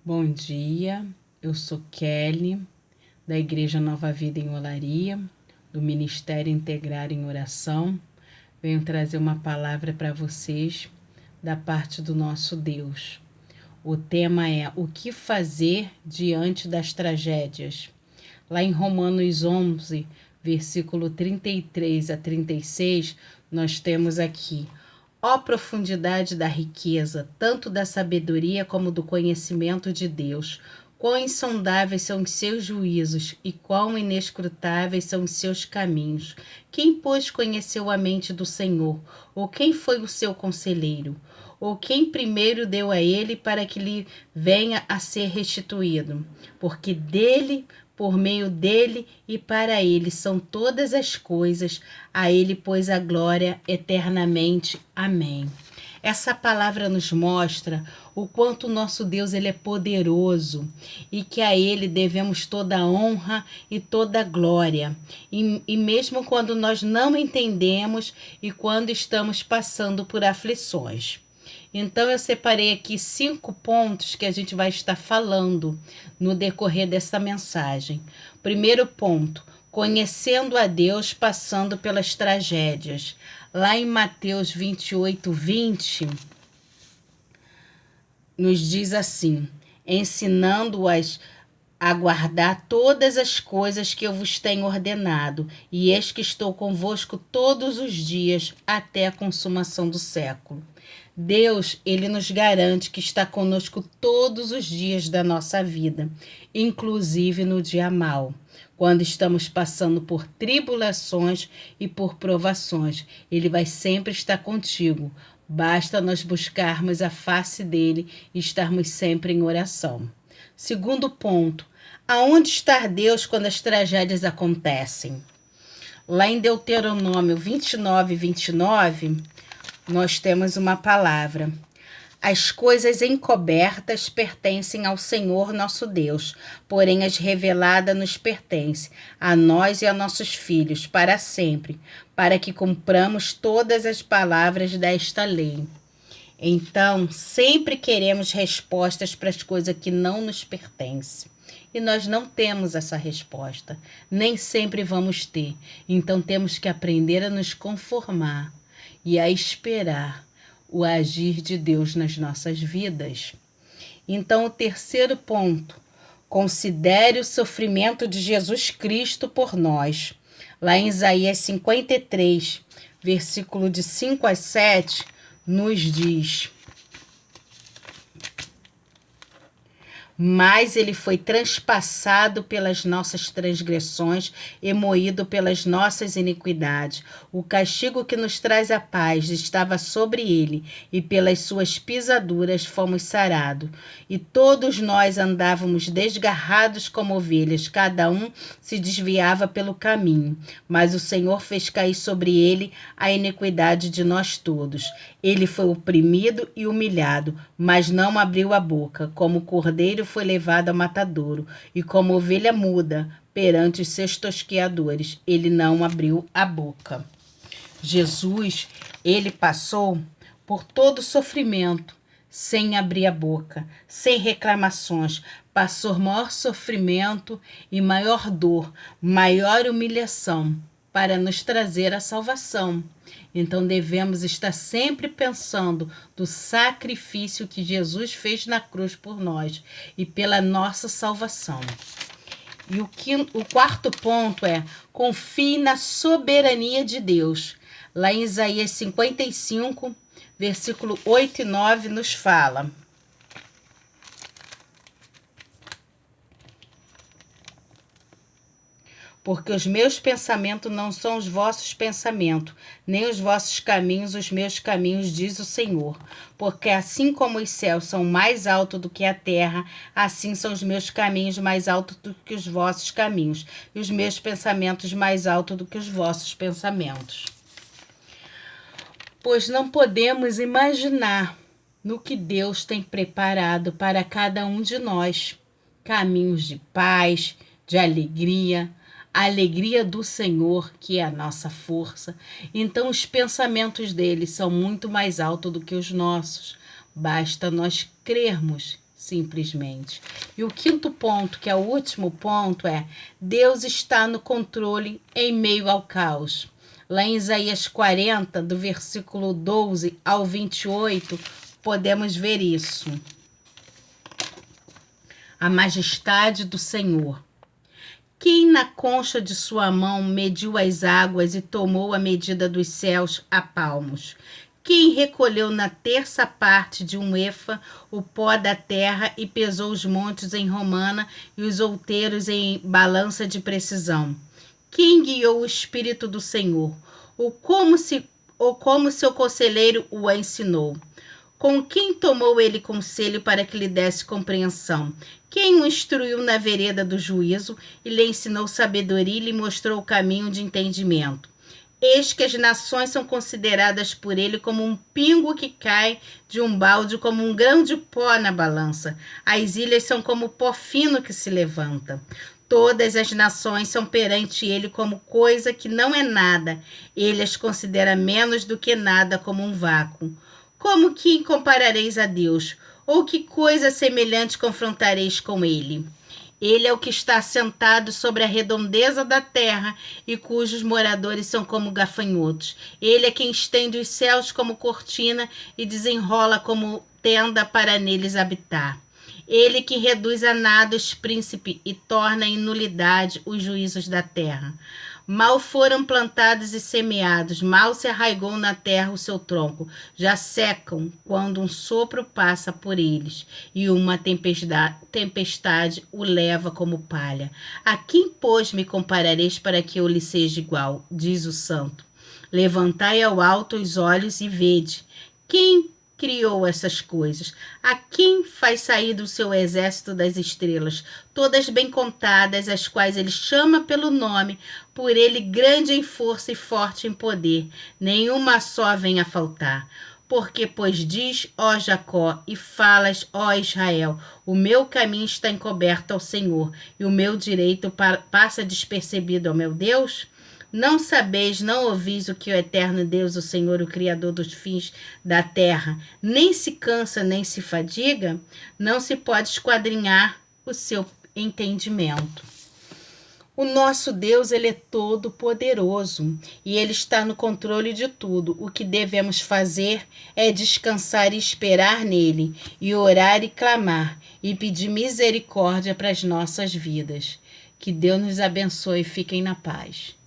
Bom dia, eu sou Kelly, da Igreja Nova Vida em Olaria, do Ministério Integrar em Oração. Venho trazer uma palavra para vocês da parte do nosso Deus. O tema é o que fazer diante das tragédias. Lá em Romanos 11, versículo 33 a 36, nós temos aqui: ó profundidade da riqueza, tanto da sabedoria como do conhecimento de Deus! Quão insondáveis são os seus juízos e quão inescrutáveis são os seus caminhos! Quem, pois, conheceu a mente do Senhor? Ou quem foi o seu conselheiro? Ou quem primeiro deu a ele para que lhe venha a ser restituído? Porque dele, por meio dele e para ele são todas as coisas, a ele, pois, a glória eternamente. Amém. Essa palavra nos mostra o quanto o nosso Deus ele é poderoso e que a ele devemos toda a honra e toda a glória. E mesmo quando nós não entendemos e quando estamos passando por aflições. Então, eu separei aqui 5 pontos que a gente vai estar falando no decorrer dessa mensagem. Primeiro ponto: conhecendo a Deus passando pelas tragédias. Lá em Mateus 28, 20, nos diz assim: ensinando-as a guardar todas as coisas que eu vos tenho ordenado, e eis que estou convosco todos os dias até a consumação do século. Deus, ele nos garante que está conosco todos os dias da nossa vida, inclusive no dia mau, quando estamos passando por tribulações e por provações. Ele vai sempre estar contigo. Basta nós buscarmos a face dele e estarmos sempre em oração. Segundo ponto: aonde está Deus quando as tragédias acontecem? Lá em Deuteronômio 29, 29, nós temos uma palavra: as coisas encobertas pertencem ao Senhor nosso Deus, porém as reveladas nos pertencem, a nós e a nossos filhos, para sempre, para que cumpramos todas as palavras desta lei. Então, sempre queremos respostas para as coisas que não nos pertencem. E nós não temos essa resposta. Nem sempre vamos ter. Então, temos que aprender a nos conformar e a esperar o agir de Deus nas nossas vidas. Então, o terceiro ponto: considere o sofrimento de Jesus Cristo por nós. Lá em Isaías 53, versículo de 5 a 7, nos diz: mas ele foi transpassado pelas nossas transgressões e moído pelas nossas iniquidades. O castigo que nos traz a paz estava sobre ele, e pelas suas pisaduras fomos sarados. E todos nós andávamos desgarrados como ovelhas, cada um se desviava pelo caminho. Mas o Senhor fez cair sobre ele a iniquidade de nós todos. Ele foi oprimido e humilhado, mas não abriu a boca. Como cordeiro foi levado ao matadouro, e como ovelha muda perante os seus tosqueadores, ele não abriu a boca. Jesus, ele passou por todo sofrimento, sem abrir a boca, sem reclamações. Passou maior sofrimento e maior dor, maior humilhação, para nos trazer a salvação. Então devemos estar sempre pensando do sacrifício que Jesus fez na cruz por nós e pela nossa salvação. E o quarto ponto é: confie na soberania de Deus. Lá em Isaías 55, versículo 8 e 9, nos fala: porque os meus pensamentos não são os vossos pensamentos, nem os vossos caminhos os meus caminhos, diz o Senhor. Porque assim como os céus são mais altos do que a terra, assim são os meus caminhos mais altos do que os vossos caminhos, e os meus pensamentos mais altos do que os vossos pensamentos. Pois não podemos imaginar no que Deus tem preparado para cada um de nós. Caminhos de paz, de alegria, a alegria do Senhor, que é a nossa força. Então, os pensamentos dele são muito mais altos do que os nossos. Basta nós crermos, simplesmente. E o quinto ponto, que é o último ponto, é: Deus está no controle em meio ao caos. Lá em Isaías 40, do versículo 12 ao 28, podemos ver isso. A majestade do Senhor. Quem na concha de sua mão mediu as águas e tomou a medida dos céus a palmos? Quem recolheu na terça parte de um efa o pó da terra e pesou os montes em romana e os outeiros em balança de precisão? Quem guiou o Espírito do Senhor? Ou como seu conselheiro o ensinou? Com quem tomou ele conselho para que lhe desse compreensão? Quem o instruiu na vereda do juízo e lhe ensinou sabedoria e lhe mostrou o caminho de entendimento? Eis que as nações são consideradas por ele como um pingo que cai de um balde, como um grão de pó na balança. As ilhas são como pó fino que se levanta. Todas as nações são perante ele como coisa que não é nada. Ele as considera menos do que nada, como um vácuo. Como que comparareis a Deus? Ou que coisa semelhante confrontareis com ele? Ele é o que está sentado sobre a redondeza da terra e cujos moradores são como gafanhotos. Ele é quem estende os céus como cortina e desenrola como tenda para neles habitar. Ele que reduz a nada os príncipes e torna em nulidade os juízos da terra. Mal foram plantados e semeados, mal se arraigou na terra o seu tronco. Já secam quando um sopro passa por eles, e uma tempestade o leva como palha. A quem, pois, me comparareis para que eu lhe seja igual? Diz o santo. Levantai ao alto os olhos e vede. Quem criou essas coisas? A quem faz sair do seu exército das estrelas, todas bem contadas, as quais ele chama pelo nome, por ele grande em força e forte em poder, nenhuma só vem a faltar. Porque, pois diz, ó Jacó, e falas, ó Israel, o meu caminho está encoberto ao Senhor, e o meu direito passa despercebido ao meu Deus? Não sabeis, não ouvis o que o eterno Deus, o Senhor, o Criador dos fins da terra, nem se cansa, nem se fadiga? Não se pode esquadrinhar o seu entendimento. O nosso Deus, ele é todo poderoso e ele está no controle de tudo. O que devemos fazer é descansar e esperar nele, e orar e clamar, e pedir misericórdia para as nossas vidas. Que Deus nos abençoe e fiquem na paz.